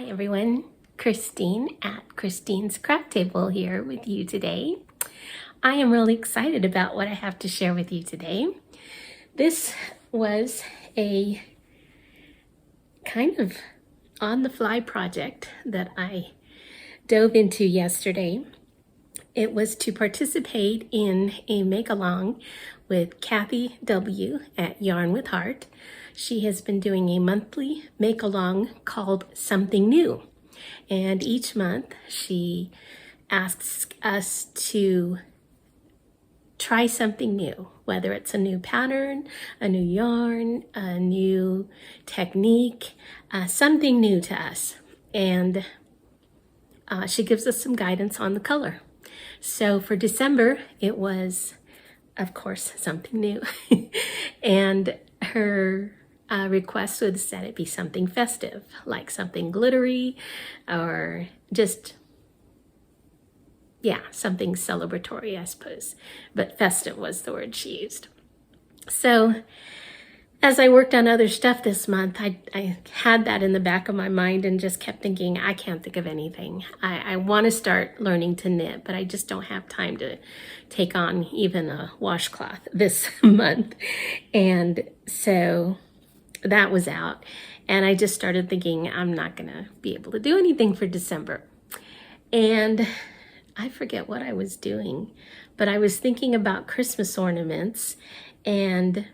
Hi everyone, Christine at ChristinesCraftTable here with you today. I am really excited about what I have to share with you today. This was a kind of on-the-fly project that I dove into yesterday. It was to participate in a make-along with Kathy W. at Yarn with Heart. She has been doing a monthly make-along called Something New. And each month she asks us to try something new, whether it's a new pattern, a new yarn, a new technique, something new to us. And she gives us some guidance on the color. So for December, it was, of course, something new. And her request was that it be something festive, like something glittery or just, yeah, something celebratory, I suppose. But festive was the word she used. So as I worked on other stuff this month, I had that in the back of my mind and just kept thinking, I can't think of anything. I want to start learning to knit, but I just don't have time to take on even a washcloth this month. And so that was out. And I just started thinking, I'm not going to be able to do anything for December. And I forget what I was doing, but I was thinking about Christmas ornaments. And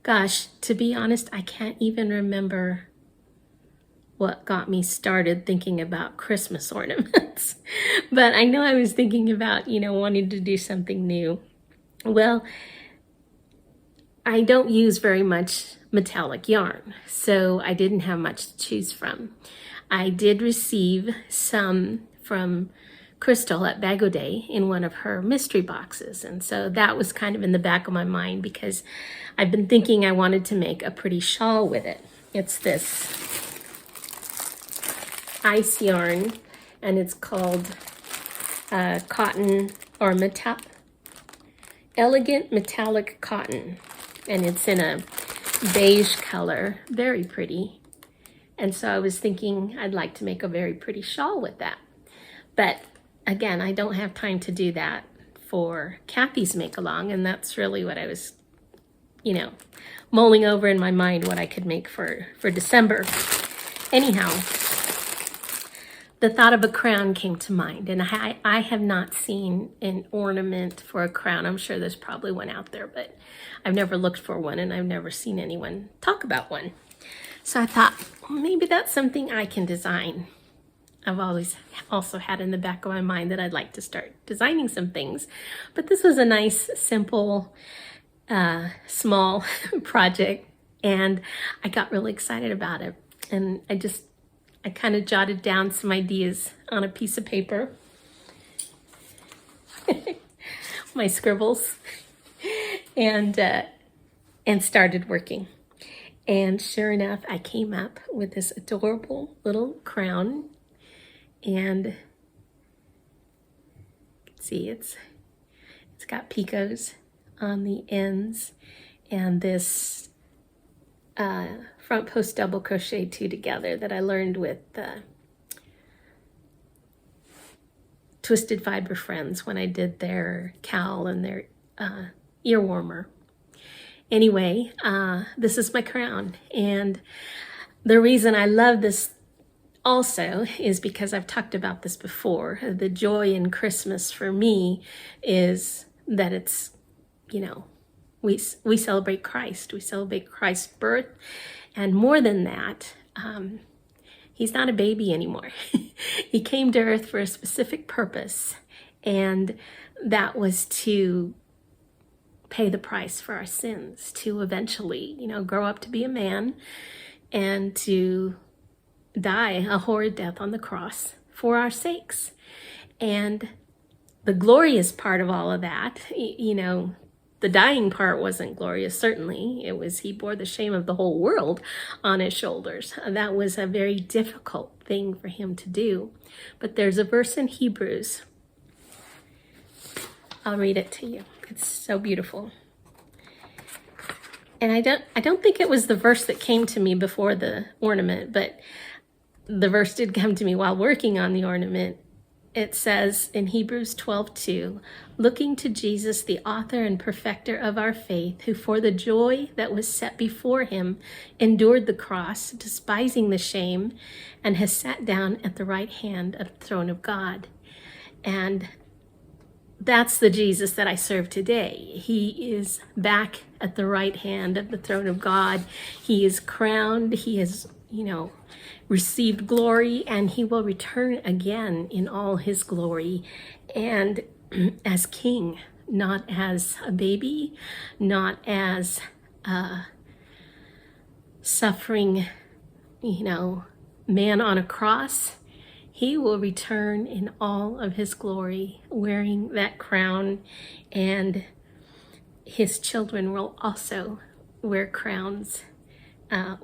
gosh, to be honest, I can't even remember what got me started thinking about Christmas ornaments. But I know I was thinking about, wanting to do something new. Well, I don't use very much metallic yarn, so I didn't have much to choose from. I did receive some from Crystal at Bag O' Day in one of her mystery boxes, and so that was kind of in the back of my mind because I've been thinking I wanted to make a pretty shawl with it. It's this ice yarn, and it's called cotton or elegant metallic cotton, and it's in a beige color, very pretty. And so I was thinking I'd like to make a very pretty shawl with that. But again, I don't have time to do that for Kathy's make-along, and that's really what I was, mulling over in my mind what I could make for December. Anyhow, the thought of a crown came to mind, and I have not seen an ornament for a crown. I'm sure there's probably one out there, but I've never looked for one, and I've never seen anyone talk about one. So I thought, well, maybe that's something I can design. I've always also had in the back of my mind that I'd like to start designing some things, but this was a nice, simple, small project, and I got really excited about it. And I kind of jotted down some ideas on a piece of paper, my scribbles, and started working. And sure enough, I came up with this adorable little crown. And you can see it's got picots on the ends, and this front post double crochet 2 together that I learned with Twisted Fiber Friends when I did their cowl and their ear warmer. Anyway, this is my crown, and the reason I love this also is because I've talked about this before. The joy in Christmas for me is that it's, we celebrate Christ. We celebrate Christ's birth. And more than that, he's not a baby anymore. He came to earth for a specific purpose, and that was to pay the price for our sins, to eventually, grow up to be a man and to die a horrid death on the cross for our sakes. And the glorious part of all of that, the dying part wasn't glorious, certainly. It was, he bore the shame of the whole world on his shoulders. That was a very difficult thing for him to do. But there's a verse in Hebrews. I'll read it to you. It's so beautiful. And I don't think it was the verse that came to me before the ornament, but the verse did come to me while working on the ornament. It says in Hebrews 12:2, looking to Jesus, the author and perfecter of our faith, who for the joy that was set before him endured the cross, despising the shame, and has sat down at the right hand of the throne of God. And that's the Jesus that I serve today. He is back at the right hand of the throne of God. He is crowned. He has, received glory, and he will return again in all his glory and as king, not as a baby, not as a suffering, man on a cross. He will return in all of his glory, wearing that crown, and his children will also wear crowns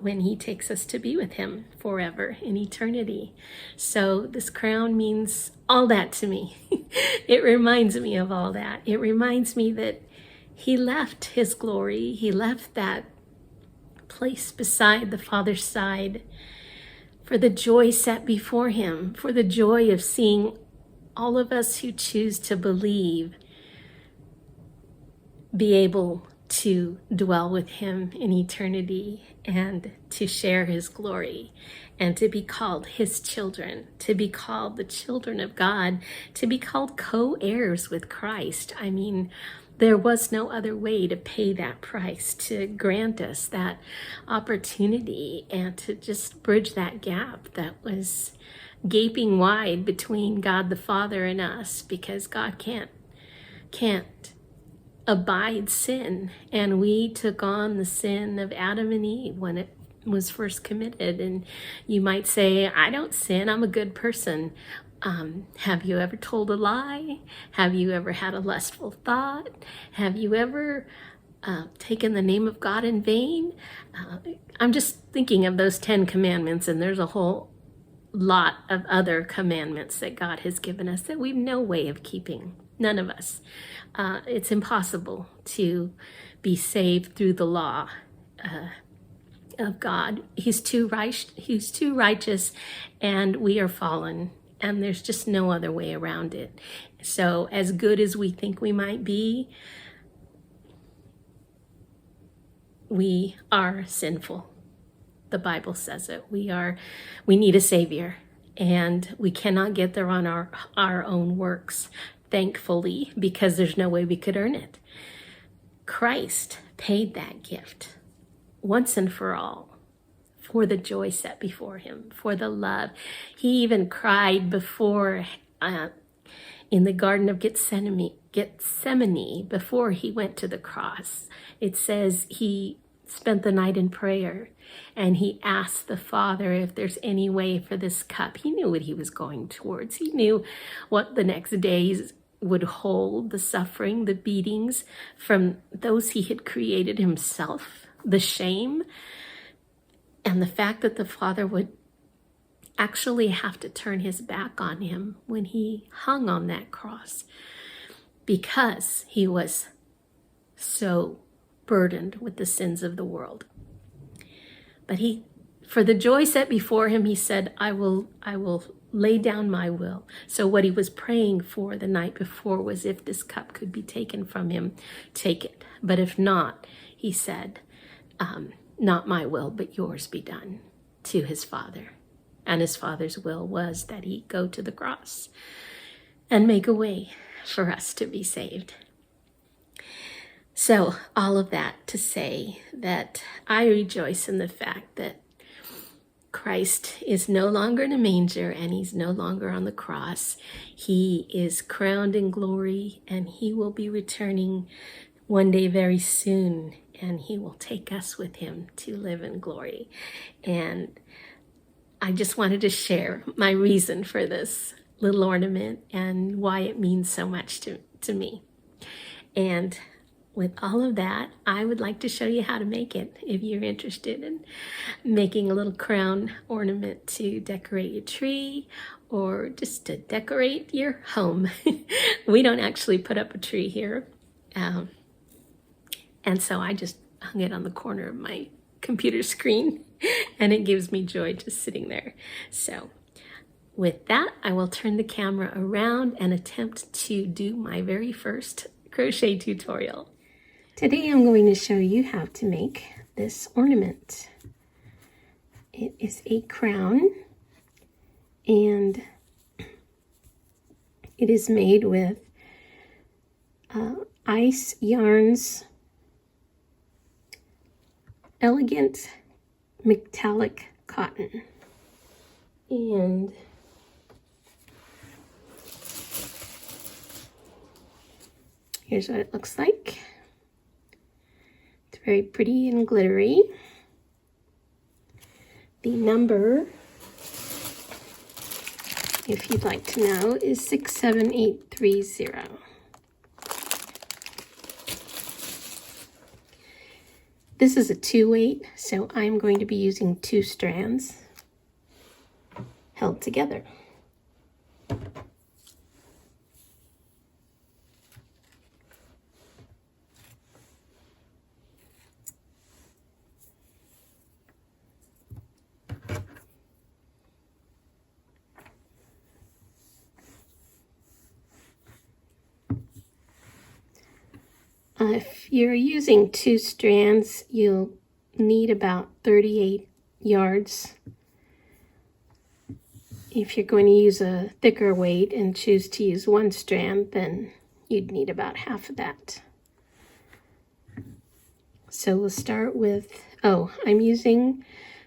when he takes us to be with him forever in eternity. So this crown means all that to me. It reminds me of all that. It reminds me that he left his glory. He left that place beside the Father's side for the joy set before him, for the joy of seeing all of us who choose to believe be able to dwell with him in eternity and to share his glory and to be called his children, to be called the children of God, to be called co-heirs with Christ. I mean, there was no other way to pay that price, to grant us that opportunity and to just bridge that gap that was gaping wide between God the Father and us, because God can't abide sin, and we took on the sin of Adam and Eve when it was first committed. And you might say, I don't sin, I'm a good person. Have you ever told a lie? Have you ever had a lustful thought? Have you ever taken the name of God in vain? I'm just thinking of those 10 commandments, and there's a whole lot of other commandments that God has given us that we've no way of keeping. None of us. It's impossible to be saved through the law of God. He's too righteous, and we are fallen, and there's just no other way around it. So as good as we think we might be, we are sinful. The Bible says it. We need a Savior, and we cannot get there on our own works, thankfully, because there's no way we could earn it. Christ paid that gift once and for all, for the joy set before him, for the love. He even cried before in the Garden of Gethsemane before he went to the cross. It says he spent the night in prayer, and he asked the Father if there's any way for this cup. He knew what he was going towards. He knew what the next days would hold, the suffering, the beatings from those he had created himself, the shame, and the fact that the Father would actually have to turn his back on him when he hung on that cross, because he was so burdened with the sins of the world. But for the joy set before him, he said, I will lay down my will. So what he was praying for the night before was, if this cup could be taken from him, take it. But if not, he said, not my will, but yours be done, to his Father. And his Father's will was that he go to the cross and make a way for us to be saved. So all of that to say that I rejoice in the fact that Christ is no longer in a manger, and he's no longer on the cross. He is crowned in glory, and he will be returning one day very soon, and he will take us with him to live in glory. And I just wanted to share my reason for this little ornament and why it means so much to me. And with all of that, I would like to show you how to make it if you're interested in making a little crown ornament to decorate your tree or just to decorate your home. We don't actually put up a tree here. And so I just hung it on the corner of my computer screen and it gives me joy just sitting there. So with that, I will turn the camera around and attempt to do my very first crochet tutorial. Today I'm going to show you how to make this ornament. It is a crown and it is made with Ice Yarns Elegant Metallic Cotton. And here's what it looks like. It's very pretty and glittery. The number, if you'd like to know, is 67830. This is a 2-weight, so I'm going to be using 2 strands held together. If you're using 2 strands, you'll need about 38 yards. If you're going to use a thicker weight and choose to use 1 strand, then you'd need about half of that. So we'll start with, I'm using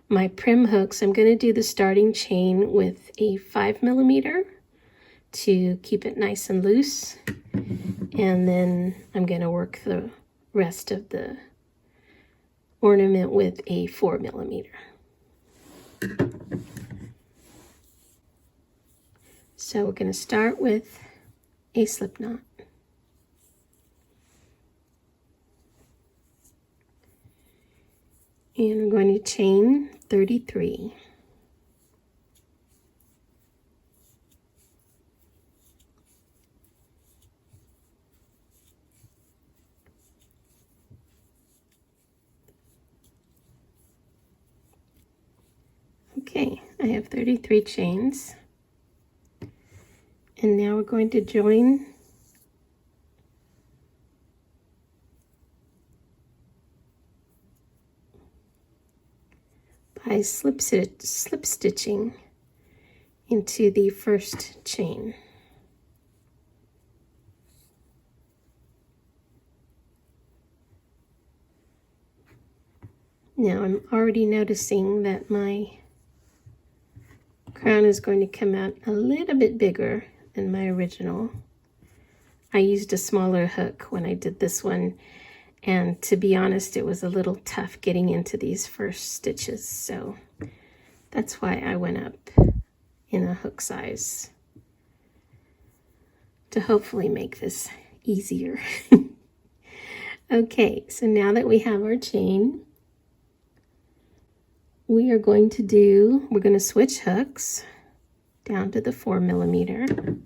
my prim hooks. I'm going to do the starting chain with a 5mm to keep it nice and loose. And then I'm going to work the rest of the ornament with a 4mm. So we're going to start with a slip knot. And we're going to chain 33. Okay, I have 33 chains. And now we're going to join by slip stitching into the first chain. Now I'm already noticing that my crown is going to come out a little bit bigger than my original. I used a smaller hook when I did this one, and to be honest, it was a little tough getting into these first stitches, so that's why I went up in a hook size to hopefully make this easier. Okay, so now that we have our chain, we're going to switch hooks down to the 4mm.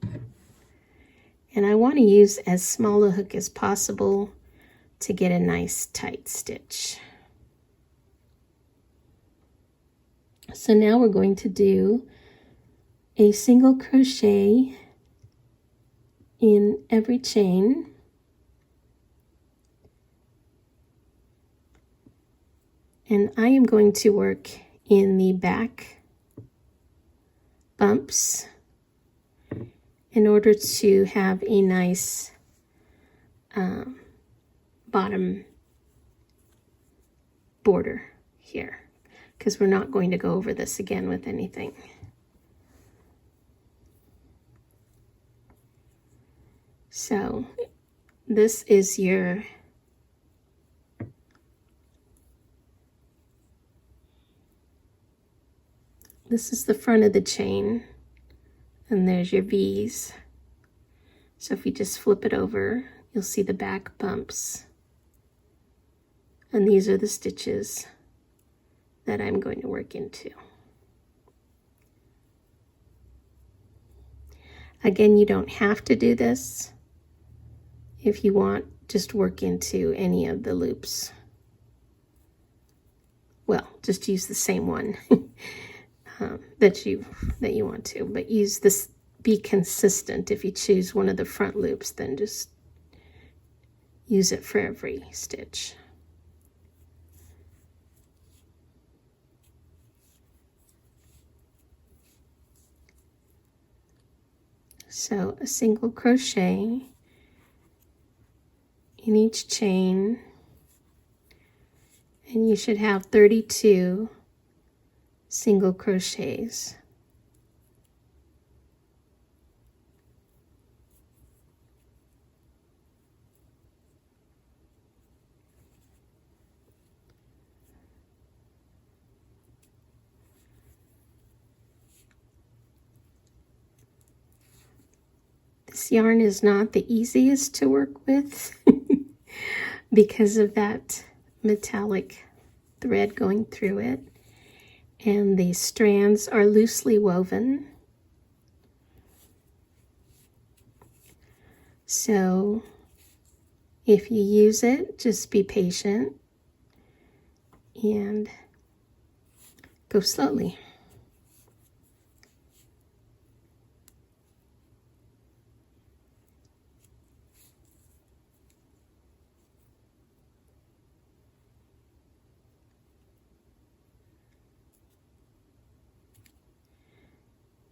And I want to use as small a hook as possible to get a nice tight stitch. So now we're going to do a single crochet in every chain. And I am going to work in the back bumps in order to have a nice bottom border here, because we're not going to go over this again with anything. So this is this is the front of the chain, and there's your V's. So if you just flip it over, you'll see the back bumps. And these are the stitches that I'm going to work into. Again, you don't have to do this. If you want, just work into any of the loops well, just use the same one that you want to, but use this, be consistent. If you choose one of the front loops, then just use it for every stitch. So a single crochet in each chain, and you should have 32 single crochets. This yarn is not the easiest to work with because of that metallic thread going through it, and the strands are loosely woven. So if you use it, just be patient and go slowly.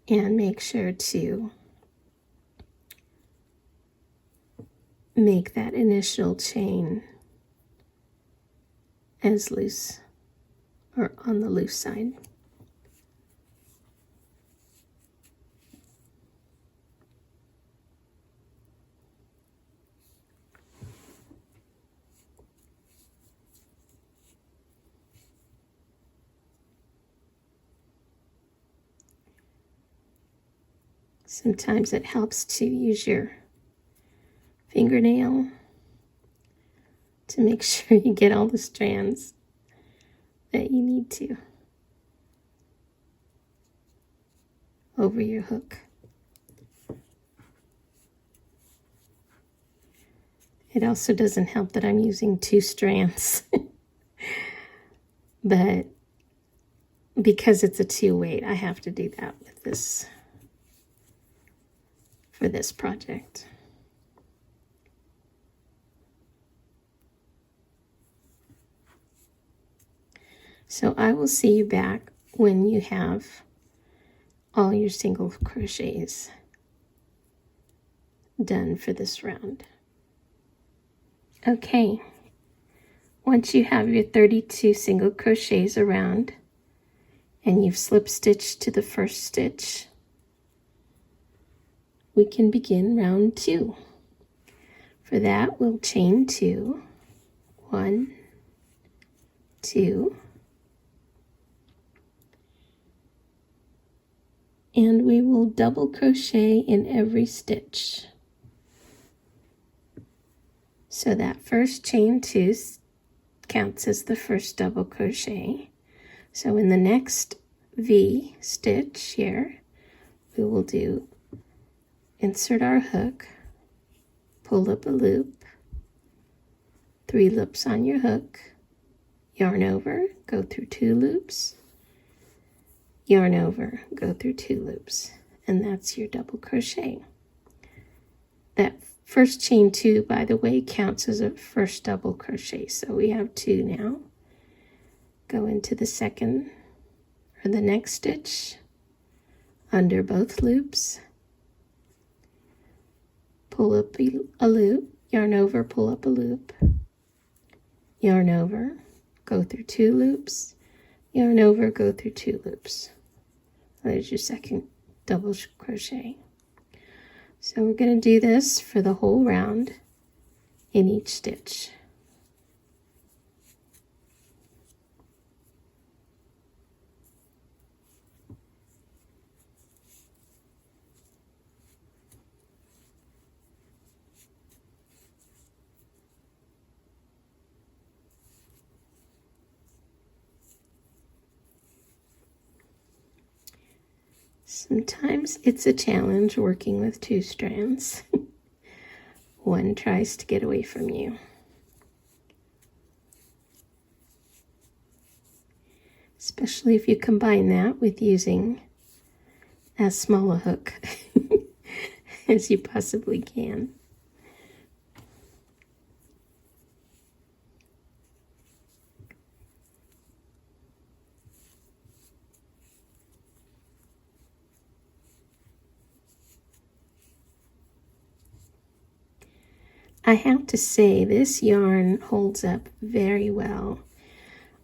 And make sure to make that initial chain as loose, or on the loose side. Sometimes it helps to use your fingernail to make sure you get all the strands that you need to over your hook. It also doesn't help that I'm using 2 strands, but because it's a 2-weight, I have to do that with this, for this project. So I will see you back when you have all your single crochets done for this round. Okay, once you have your 32 single crochets around and you've slip stitched to the first stitch, we can begin round 2. For that, we'll chain 2, 1, 2, and we will double crochet in every stitch. So that first chain 2 counts as the first double crochet. So in the next V stitch here, we will do insert our hook, pull up a loop, 3 loops on your hook, yarn over, go through 2 loops, yarn over, go through 2 loops, and that's your double crochet. That first chain 2, by the way, counts as a first double crochet. So we have 2 now. Go into the second or the next stitch, under both loops, pull up a loop, yarn over, pull up a loop, yarn over, go through 2 loops, yarn over, go through 2 loops. There's your second double crochet. So we're going to do this for the whole round in each stitch. Sometimes it's a challenge working with 2 strands. One tries to get away from you. especially if you combine that with using as small a hook as you possibly can. I have to say, this yarn holds up very well.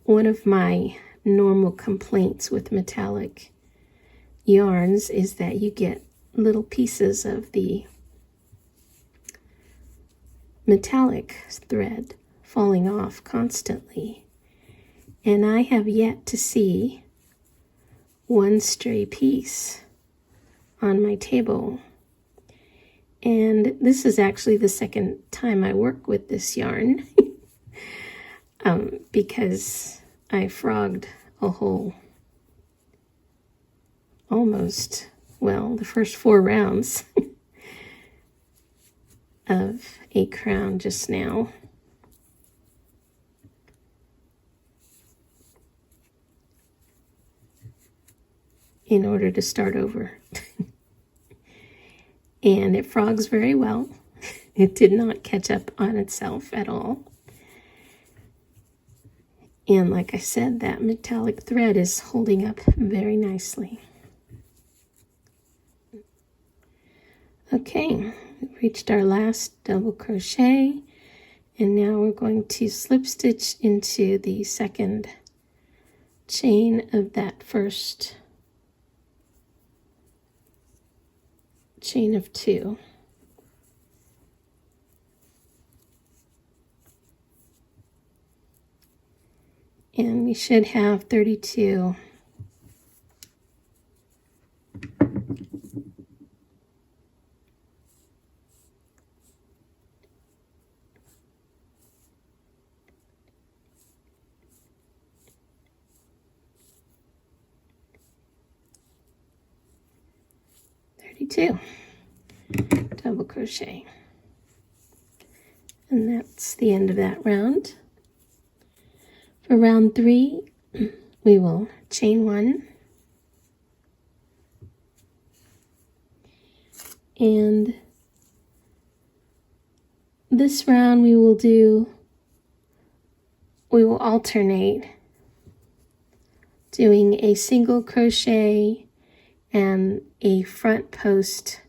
One of my normal complaints with metallic yarns is that you get little pieces of the metallic thread falling off constantly. And I have yet to see one stray piece on my table. And this is actually the second time I work with this yarn because I frogged a whole, almost, well, the first 4 rounds of a crown just now. In order to start over. And it frogs very well. It did not catch up on itself at all. And like I said, that metallic thread is holding up very nicely. Okay, we've reached our last double crochet, and now we're going to slip stitch into the second chain of that first chain of 2. And we should have 32 double crochet, and that's the end of that round. For round 3, we will chain 1, and this round we will alternate doing a single crochet and a front post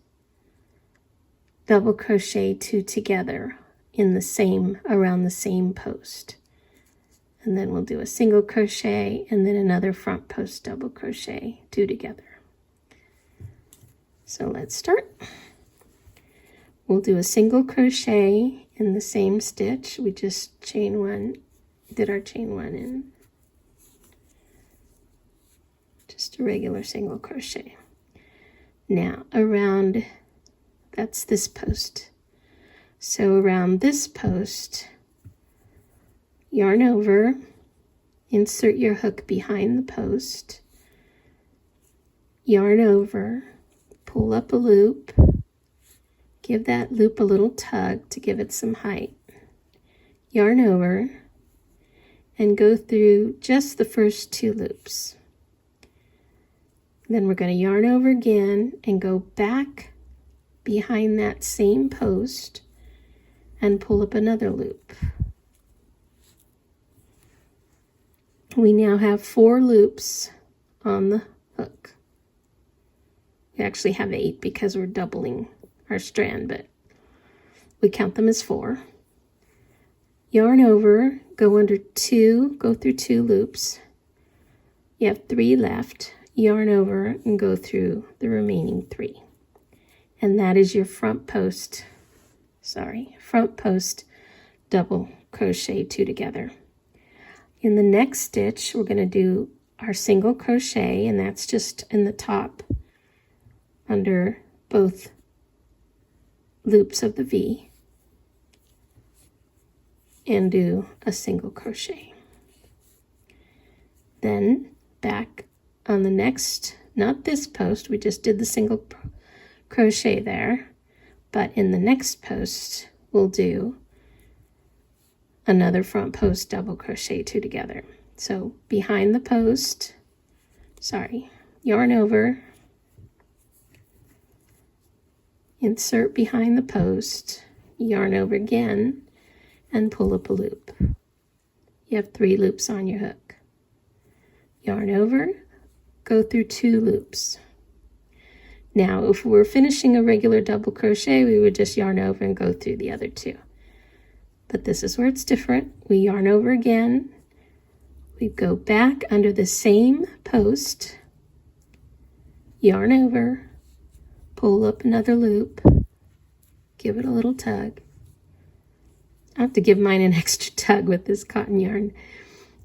double crochet 2 together in the same, around the same post. And then we'll do a single crochet and then another front post double crochet 2 together. So let's start. We'll do a single crochet in the same stitch. We just chain 1, did our chain 1 in. Just a regular single crochet. Now around, that's this post. So around this post, yarn over, insert your hook behind the post, yarn over, pull up a loop, give that loop a little tug to give it some height, yarn over, and go through just the first 2 loops. Then we're going to yarn over again and go back behind that same post and pull up another loop. We now have 4 loops on the hook. We actually have 8 because we're doubling our strand, but we count them as 4. Yarn over, go under 2, go through 2 loops. You have 3 left. Yarn over and go through the remaining 3. And that is your front post double crochet 2 together. In the next stitch, we're going to do our single crochet, and that's just in the top under both loops of the V, and do a single crochet. Then back on the next, not this post, we just did the single crochet there, but in the next post we'll do another front post double crochet 2 together. So behind the post, yarn over, insert behind the post, yarn over again, and pull up a loop. You have 3 loops on your hook. Yarn over, go through 2 loops. Now, if we're finishing a regular double crochet, we would just yarn over and go through the other 2. But this is where it's different. We yarn over again. We go back under the same post, yarn over, pull up another loop, give it a little tug. I have to give mine an extra tug with this cotton yarn.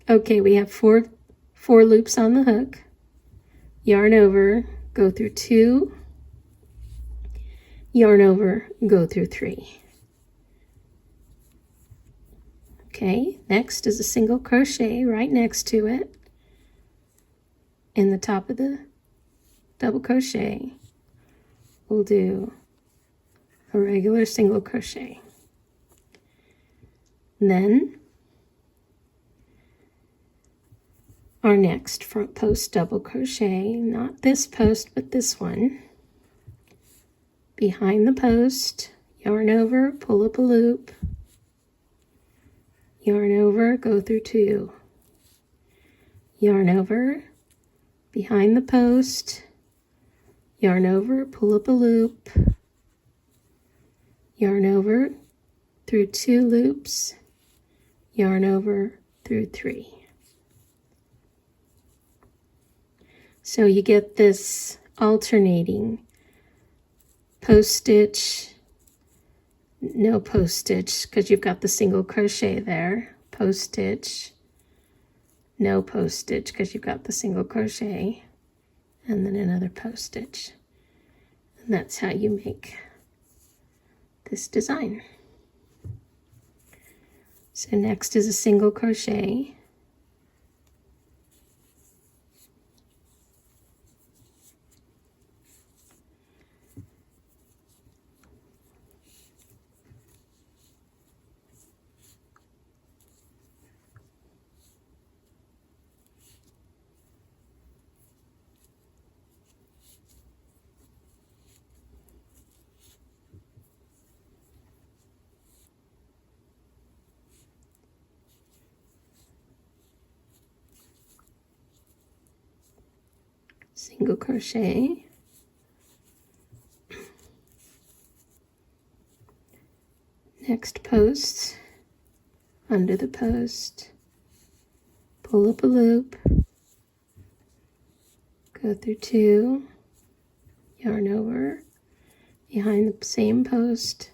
Okay, we have four loops on the hook. Yarn over, go through 2, yarn over, go through 3. Okay, next is a single crochet right next to it. In the top of the double crochet, we'll do a regular single crochet. And then our next front post double crochet, not this post, but this one. Behind the post, yarn over, pull up a loop, yarn over, go through 2, yarn over, behind the post, yarn over, pull up a loop, yarn over, through 2 loops, yarn over, through 3. So you get this alternating post stitch, no post stitch, because you've got the single crochet there, post stitch, no post stitch, because you've got the single crochet, and then another post stitch. And that's how you make this design. So next is a single crochet. Single crochet, next post, under the post, pull up a loop, go through 2, yarn over, behind the same post,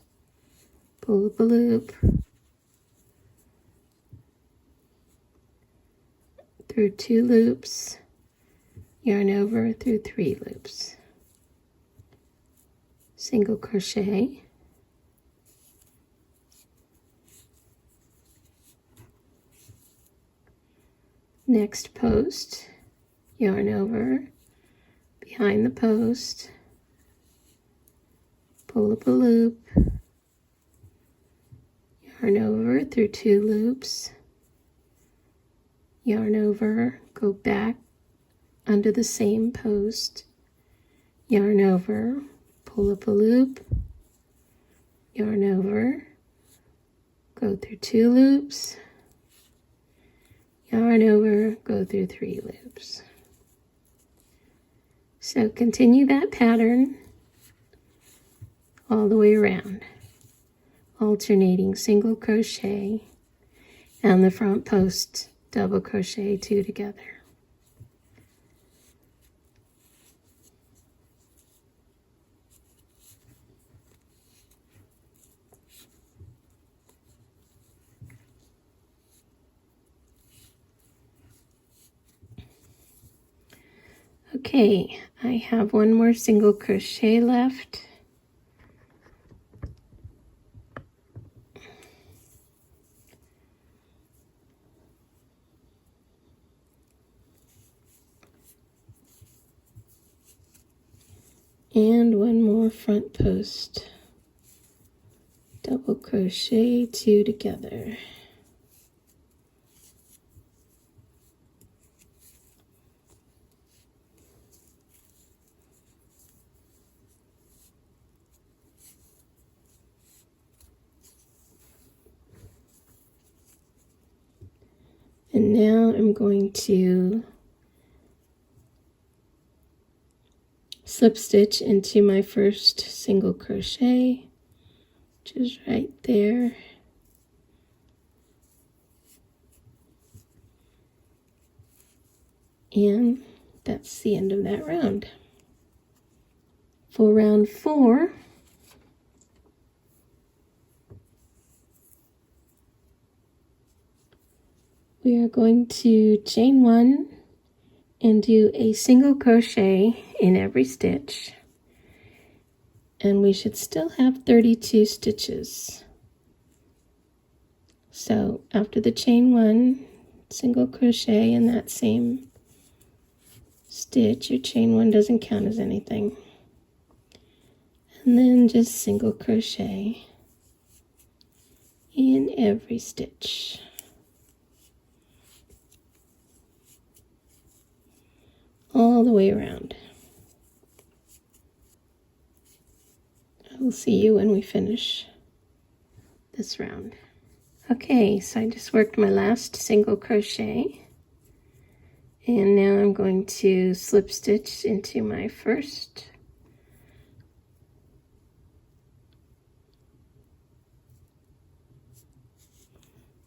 pull up a loop, through 2 loops, yarn over, through 3 loops, single crochet, next post, yarn over, behind the post, pull up a loop, yarn over, through 2 loops, yarn over, go back under the same post, yarn over, pull up a loop, yarn over, go through 2 loops, yarn over, go through 3 loops. So continue that pattern all the way around, alternating single crochet and the front post double crochet 2 together. Okay, I have one more single crochet left. And one more front post. Double crochet 2 together. And now I'm going to slip stitch into my first single crochet, which is right there. And that's the end of that round. For round 4, we are going to chain 1 and do a single crochet in every stitch, and we should still have 32 stitches. So after the chain 1, single crochet in that same stitch. Your chain 1 doesn't count as anything, and then just single crochet in every stitch. All the way around. I will see you when we finish this round. Okay, so I just worked my last single crochet, and now I'm going to slip stitch into my first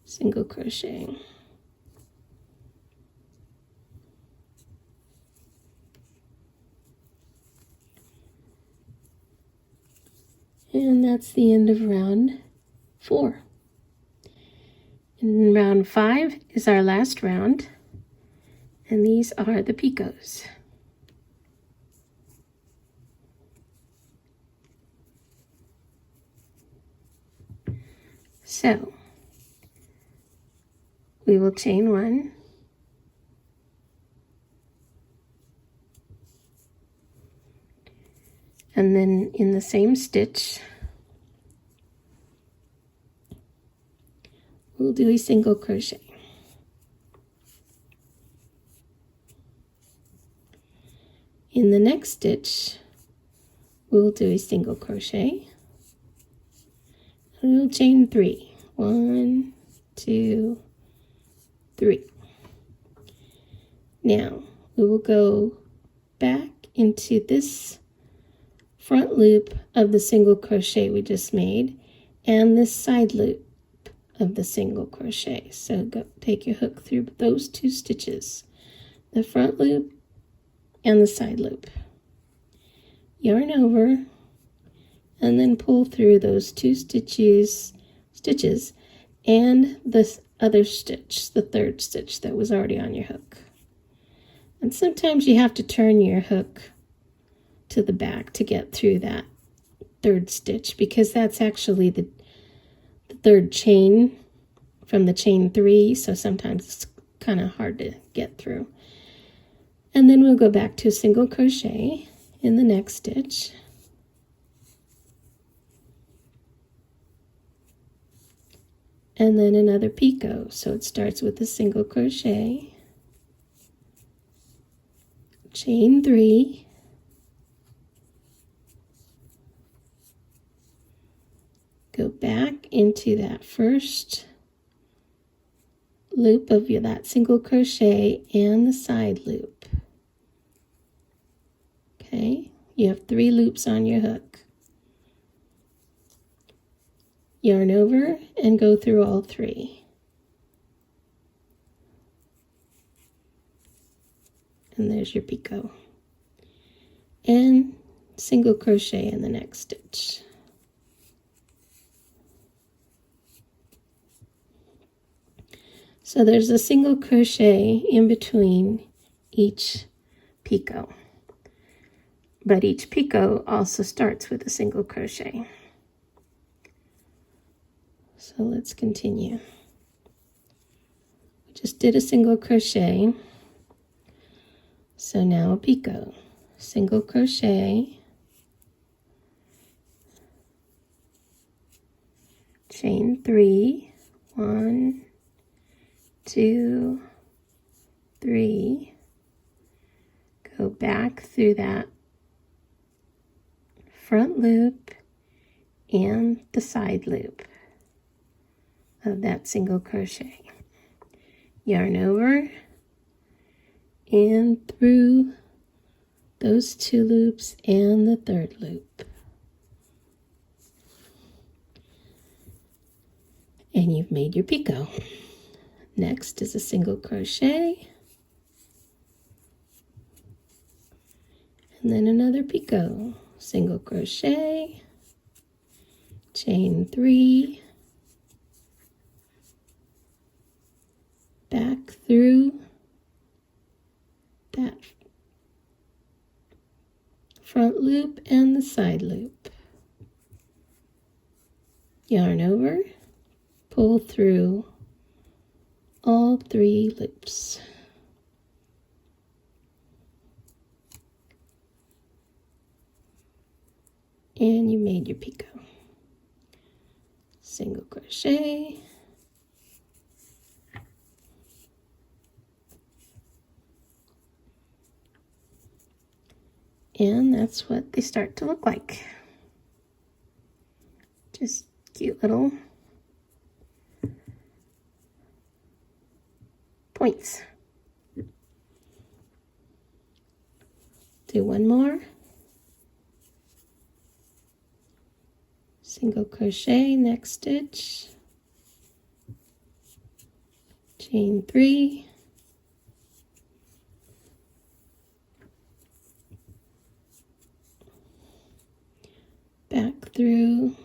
single crochet. And that's the end of round 4. And round 5 is our last round, and these are the picots. So we will chain 1, and then in the same stitch we'll do a single crochet. In the next stitch we'll do a single crochet, and we'll chain 3. 1, 2, 3. Now we will go back into this front loop of the single crochet we just made and this side loop of the single crochet. So go take your hook through those 2 stitches, the front loop and the side loop. Yarn over and then pull through those 2 stitches and the other stitch, the 3rd stitch that was already on your hook. And sometimes you have to turn your hook to the back to get through that 3rd stitch, because that's actually the 3rd chain from the chain 3, so sometimes it's kind of hard to get through. And then we'll go back to a single crochet in the next stitch, and then another picot. So it starts with a single crochet, chain 3, go back into that first loop of that single crochet and the side loop. Okay, you have 3 loops on your hook. Yarn over and go through all 3. And there's your picot. And single crochet in the next stitch. So there's a single crochet in between each picot, but each picot also starts with a single crochet. So let's continue. We just did a single crochet, so now a picot, single crochet, chain 3, 1, 2, 3, go back through that front loop and the side loop of that single crochet, yarn over and through those 2 loops and the 3rd loop. And you've made your picot. Next is a single crochet, and then another picot. Single crochet, chain 3, back through that front loop and the side loop. Yarn over, pull through all 3 loops. And you made your picot. Single crochet, and that's what they start to look like. Just cute little points. Do one more. Single crochet, next stitch, chain 3, back through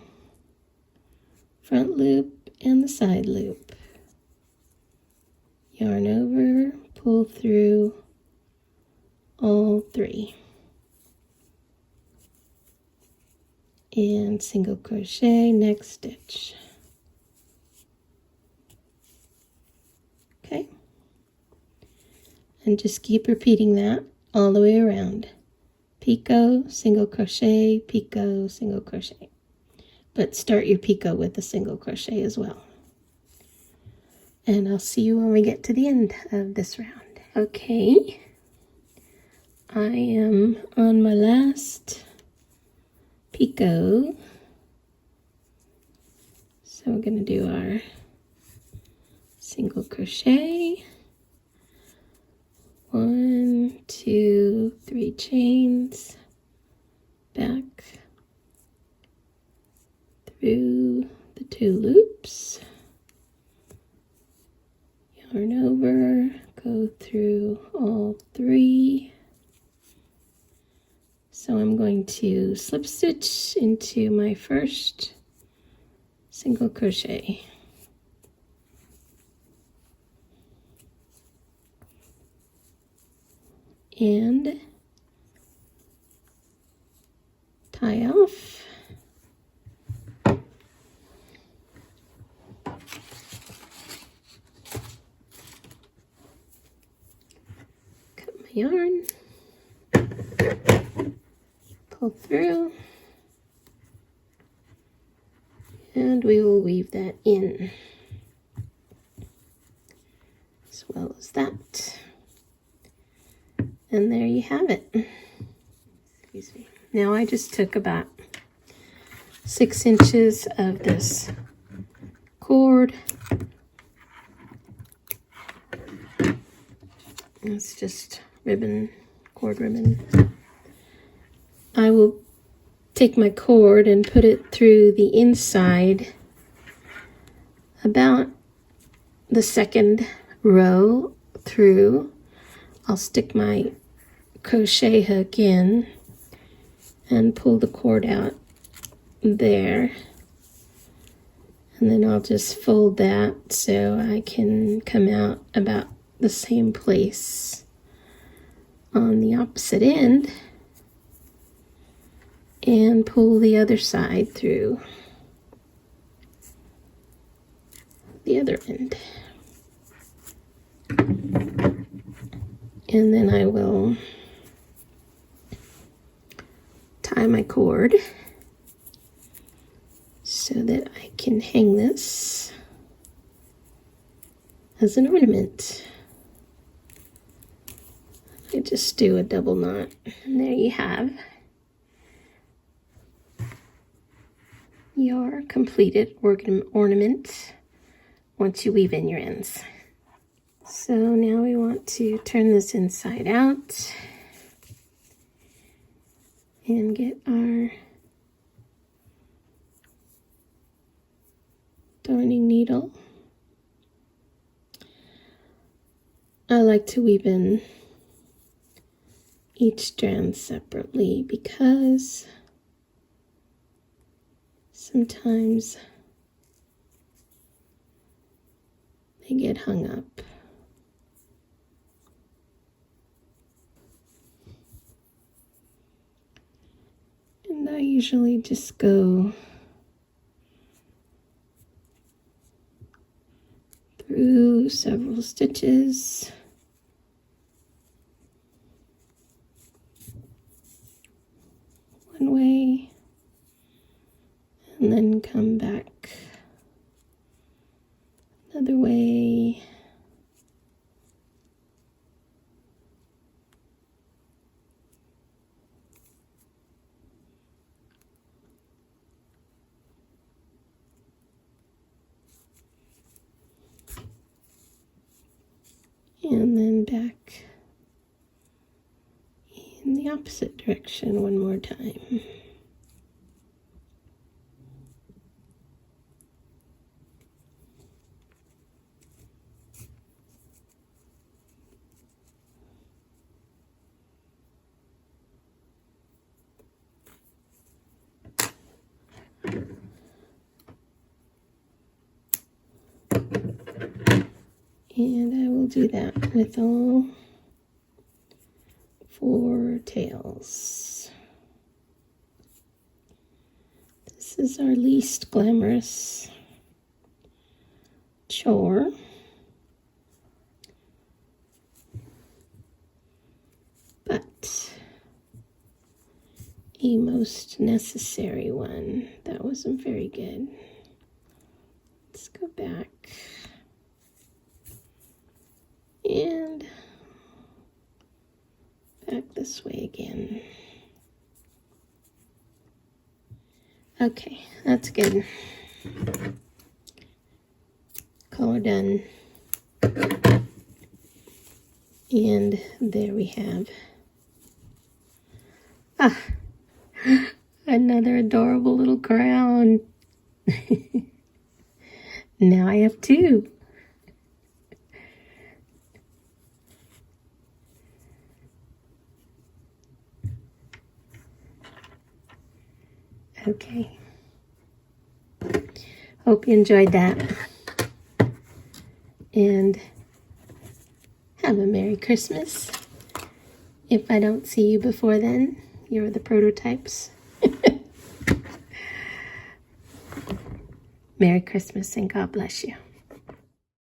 front loop and the side loop, yarn over, pull through all 3. And single crochet, next stitch. Okay, and just keep repeating that all the way around. Picot, single crochet, picot, single crochet. But start your picot with a single crochet as well. And I'll see you when we get to the end of this round. Okay, I am on my last picot, so we're going to do our single crochet, 1, 2, 3 chains, back through the 2 loops, yarn over, go through all 3. So I'm going to slip stitch into my first single crochet. And tie off. Cut my yarn. Pull through, and we will weave that in as well as that. And there you have it. Excuse me. Now I just took about 6 inches of this cord. It's just ribbon, cord ribbon. I will take my cord and put it through the inside about the 2nd row through. I'll stick my crochet hook in and pull the cord out there, and then I'll just fold that so I can come out about the same place on the opposite end and pull the other side through the other end. And then I will tie my cord so that I can hang this as an ornament. I just do a double knot, and there you have your completed ornament once you weave in your ends. So now we want to turn this inside out and get our darning needle. I like to weave in each strand separately because sometimes they get hung up. And I usually just go through several stitches. One way, and then come back another way. And then back in the opposite direction one more time. And I will do that with all 4 tails. This is our least glamorous chore. But a most necessary one. That wasn't very good. Let's go back. And back this way again. Okay, that's good. Color done. And there we have another adorable little crown. Now I have 2. Okay. Hope you enjoyed that. And have a Merry Christmas. If I don't see you before then, you're the prototypes. Merry Christmas and God bless you.